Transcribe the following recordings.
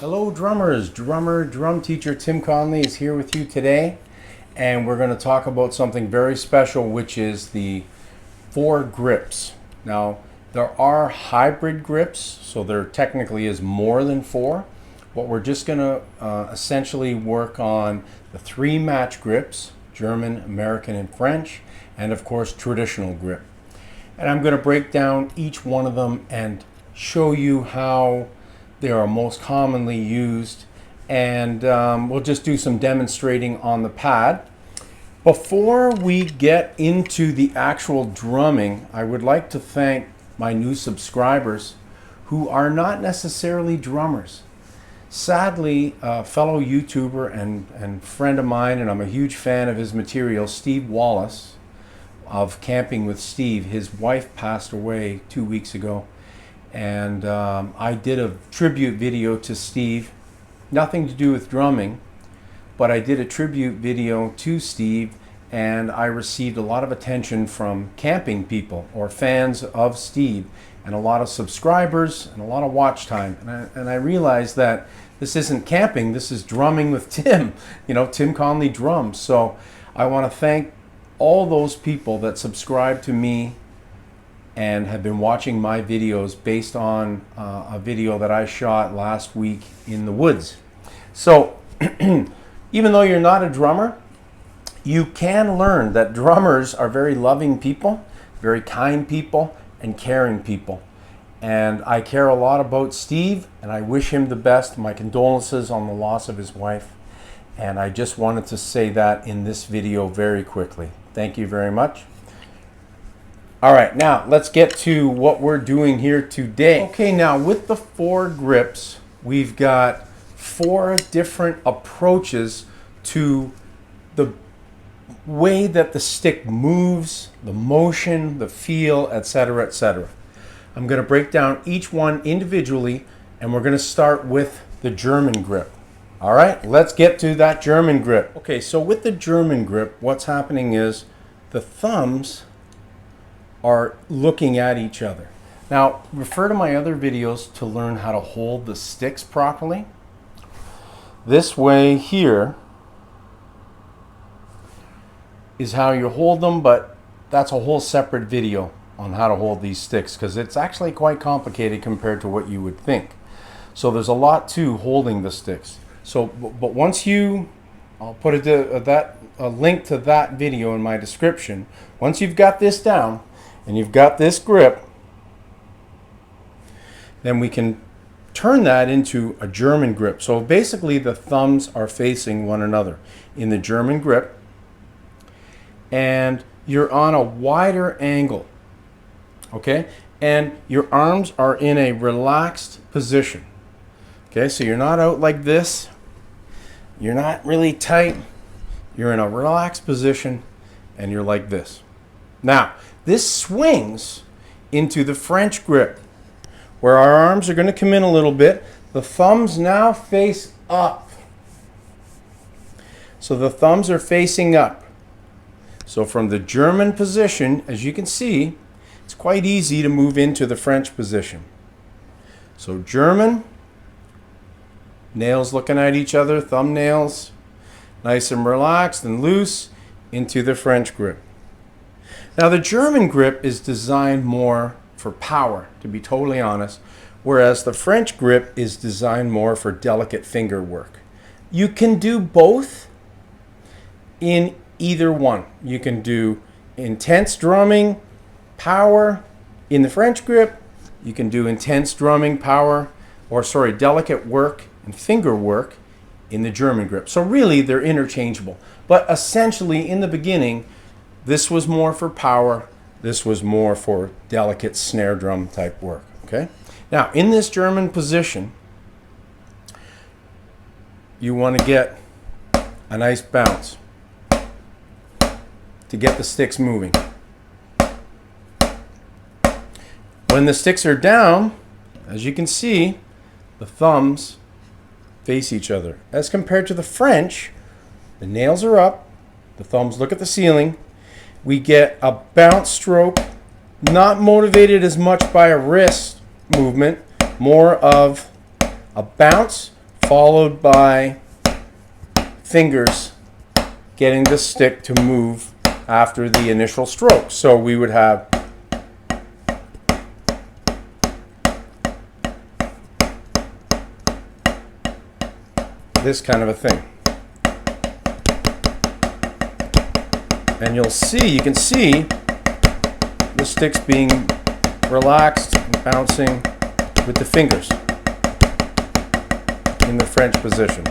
Hello drummers, drum teacher Tim Connolly is here with you today, and we're going to talk about something very special, which is the 4 grips. Now there are hybrid grips, so there technically is more than 4, but we're just going to essentially work on the 3 match grips, German, American, and French, and of course traditional grip. And I'm going to break down each one of them and show you how they are most commonly used, and we'll just do some demonstrating on the pad. Before we get into the actual drumming, I would like to thank my new subscribers who are not necessarily drummers. Sadly, a fellow YouTuber and friend of mine, and I'm a huge fan of his material, Steve Wallace of Camping with Steve, his wife passed away 2 weeks ago. And I did a tribute video to Steve, nothing to do with drumming, but I did a tribute video to Steve, and I received a lot of attention from camping people or fans of Steve, and a lot of subscribers and a lot of watch time. And I realized that this isn't camping, this is drumming with Tim, Tim Connolly drums. So I want to thank all those people that subscribe to me and have been watching my videos based on a video that I shot last week in the woods. So even though you're not a drummer, you can learn that drummers are very loving people, very kind people, and caring people. And I care a lot about Steve, and I wish him the best. My condolences on the loss of his wife. And I just wanted to say that in this video very quickly. Thank you very much. All right, now let's get to what we're doing here today. Okay, now with the 4 grips, we've got 4 different approaches to the way that the stick moves, the motion, the feel, etc., etc. I'm going to break down each one individually, and we're going to start with the German grip. All right, let's get to that German grip. Okay, so with the German grip, what's happening is the thumbs are looking at each other. Now, refer to my other videos to learn how to hold the sticks properly. This way here is how you hold them, but that's a whole separate video on how to hold these sticks, because it's actually quite complicated compared to what you would think. So there's a lot to holding the sticks. So, but once I'll put a link to that video in my description. Once you've got this down, and you've got this grip, then we can turn that into a German grip. So basically the thumbs are facing one another in the German grip, and you're on a wider angle, okay? And your arms are in a relaxed position, okay? So you're not out like this, you're not really tight, you're in a relaxed position, and you're like this. Now, this swings into the French grip, where our arms are going to come in a little bit. The thumbs now face up. So the thumbs are facing up. So from the German position, as you can see, it's quite easy to move into the French position. So German, nails looking at each other, thumbnails, nice and relaxed and loose, into the French grip. Now the German grip is designed more for power, to be totally honest, whereas the French grip is designed more for delicate finger work. You can do both in either one. You can do intense drumming, power in the French grip. You can do intense drumming, delicate work and finger work in the German grip. So really they're interchangeable. But essentially in the beginning, this was more for power, this was more for delicate snare drum type work, okay? Now, in this German position, you want to get a nice bounce to get the sticks moving. When the sticks are down, as you can see, the thumbs face each other. As compared to the French, the nails are up, the thumbs look at the ceiling. We get a bounce stroke, not motivated as much by a wrist movement, more of a bounce followed by fingers getting the stick to move after the initial stroke. So we would have this kind of a thing. And you can see the sticks being relaxed and bouncing with the fingers in the French position.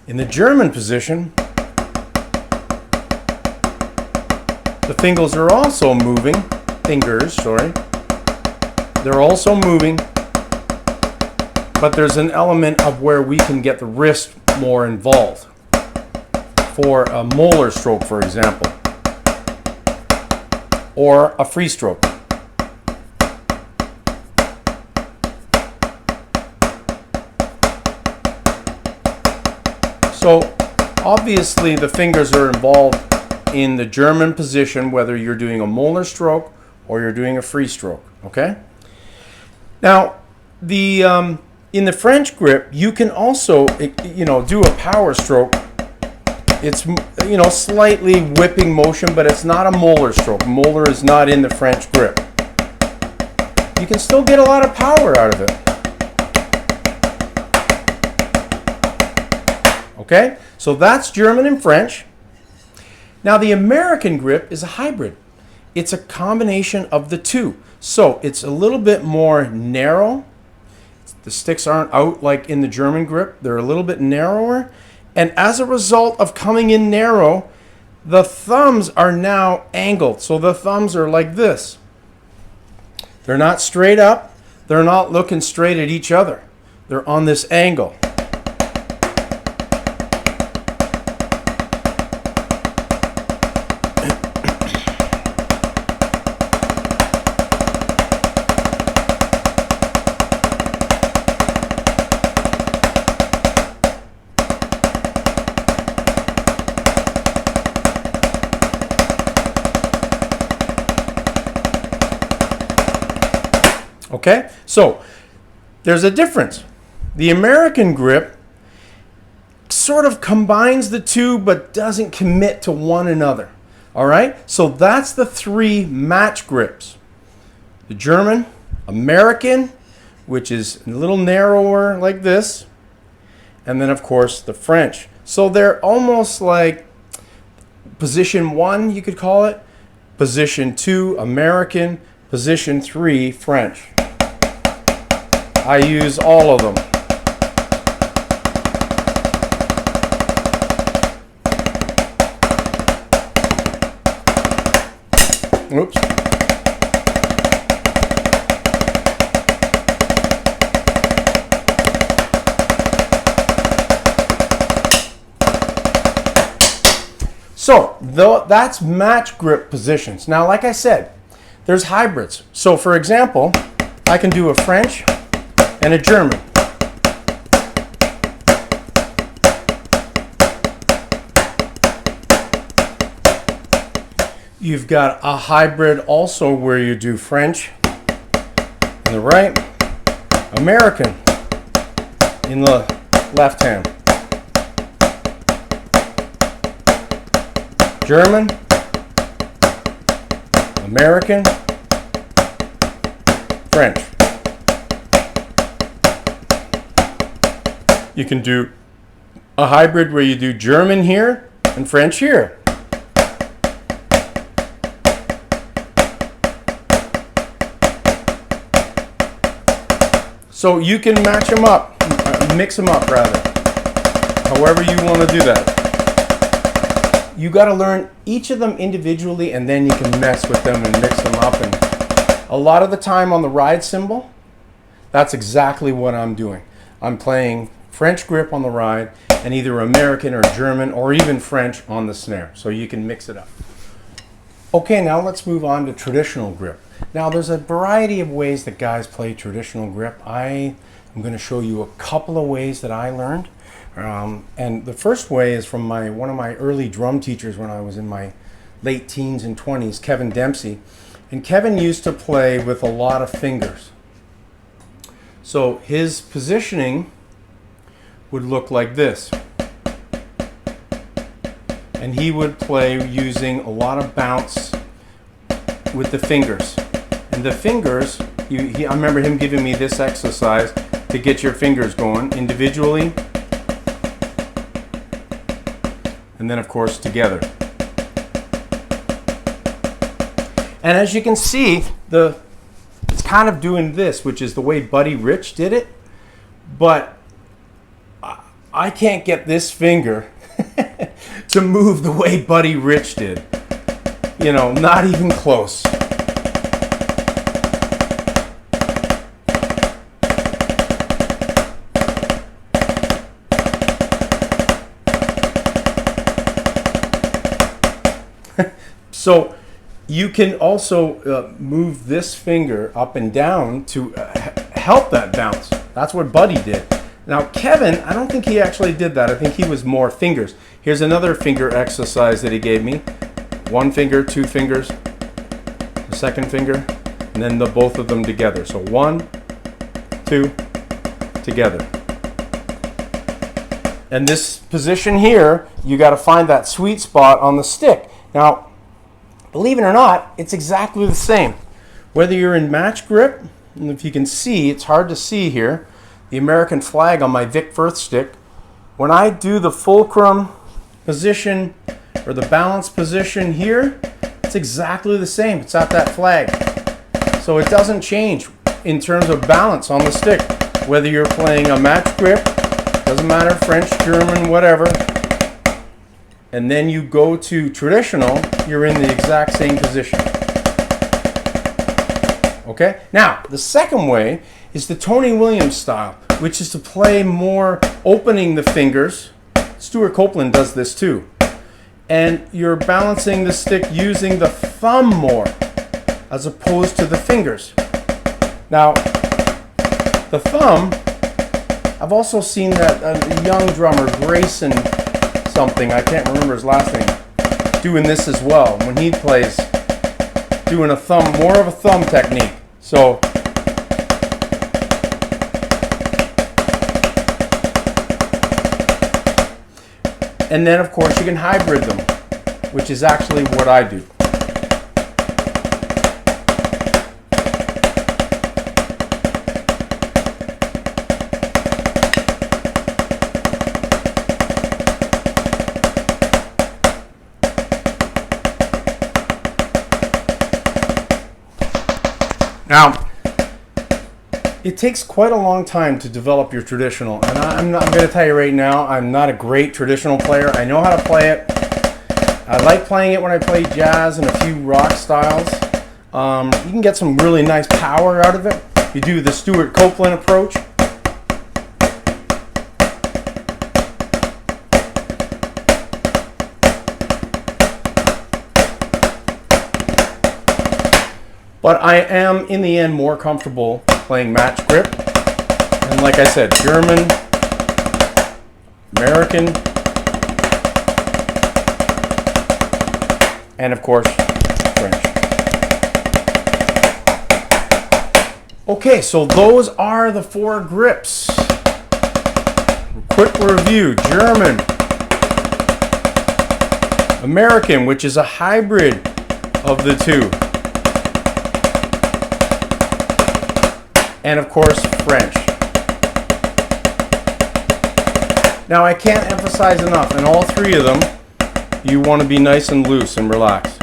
In the German position, the fingers are also moving. They're also moving, but there's an element of where we can get the wrist more involved. For a molar stroke, for example, or a free stroke. So obviously the fingers are involved in the German position, whether you're doing a molar stroke or you're doing a free stroke, okay? Now, in the French grip, you can also, do a power stroke. It's, slightly whipping motion, but it's not a molar stroke. Molar is not in the French grip. You can still get a lot of power out of it. Okay, so that's German and French. Now the American grip is a hybrid. It's a combination of the two. So it's a little bit more narrow. The sticks aren't out like in the German grip. They're a little bit narrower. And as a result of coming in narrow, the thumbs are now angled. So the thumbs are like this. They're not straight up. They're not looking straight at each other. They're on this angle. Okay, so there's a difference. The American grip sort of combines the two but doesn't commit to one another. All right, so that's the three match grips. The German, American, which is a little narrower like this, and then of course the French. So they're almost like position 1, you could call it, position 2, American, position 3, French. I use all of them. Oops. So that's match grip positions. Now, like I said, there's hybrids. So for example, I can do a French and a German. You've got a hybrid also where you do French in the right, American in the left hand, German, American, French. You can do a hybrid where you do German here and French here. So you can match them up, mix them up rather, however you want to do that. You got to learn each of them individually and then you can mess with them and mix them up. And a lot of the time on the ride cymbal, that's exactly what I'm doing. I'm playing French grip on the ride and either American or German or even French on the snare. So you can mix it up. Okay, now let's move on to traditional grip. Now there's a variety of ways that guys play traditional grip. I am going to show you a couple of ways that I learned. And the first way is from one of my early drum teachers when I was in my late teens and 20s, Kevin Dempsey. And Kevin used to play with a lot of fingers. So his positioning would look like this. And he would play using a lot of bounce with the fingers. And the fingers, I remember him giving me this exercise to get your fingers going individually, and then of course together. And as you can see, it's kind of doing this, which is the way Buddy Rich did it, but I can't get this finger to move the way Buddy Rich did. You know, not even close. So you can also move this finger up and down to help that bounce. That's what Buddy did. Now Kevin, I don't think he actually did that. I think he was more fingers. Here's another finger exercise that he gave me. One finger, two fingers, the second finger, and then both of them together. So 1, 2, together. And this position here, you got to find that sweet spot on the stick. Now, believe it or not, it's exactly the same. Whether you're in match grip, and if you can see, it's hard to see here, the American flag on my Vic Firth stick. When I do the fulcrum position or the balance position here, it's exactly the same. It's at that flag. So it doesn't change in terms of balance on the stick. Whether you're playing a match grip, doesn't matter, French, German, whatever, and then you go to traditional, you're in the exact same position. Okay? Now, the second way is the Tony Williams style, which is to play more opening the fingers. Stuart Copeland does this too. And you're balancing the stick using the thumb more as opposed to the fingers. Now, the thumb, I've also seen that a young drummer, Grayson something, I can't remember his last name, doing this as well when he plays, doing a thumb, more of a thumb technique. So and then of course you can hybrid them, which is actually what I do. Now, it takes quite a long time to develop your traditional, and I'm going to tell you right now, I'm not a great traditional player. I know how to play it. I like playing it when I play jazz and a few rock styles. You can get some really nice power out of it. You do the Stuart Copeland approach. But I am, in the end, more comfortable playing match grip. And like I said, German, American, and of course, French. Okay, so those are the 4 grips. Quick review: German, American, which is a hybrid of the two, and of course French. Now I can't emphasize enough, in all 3 of them you want to be nice and loose and relaxed.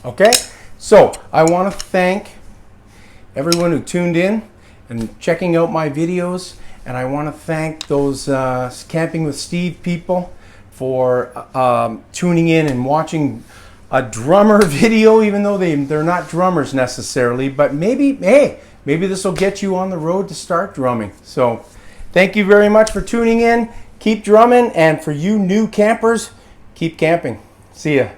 Okay, so I want to thank everyone who tuned in and checking out my videos, and I want to thank those Camping with Steve people for tuning in and watching a drummer video, even though they're not drummers necessarily, but maybe, hey, maybe this will get you on the road to start drumming. So thank you very much for tuning in. Keep drumming, and for you new campers, keep camping. See ya.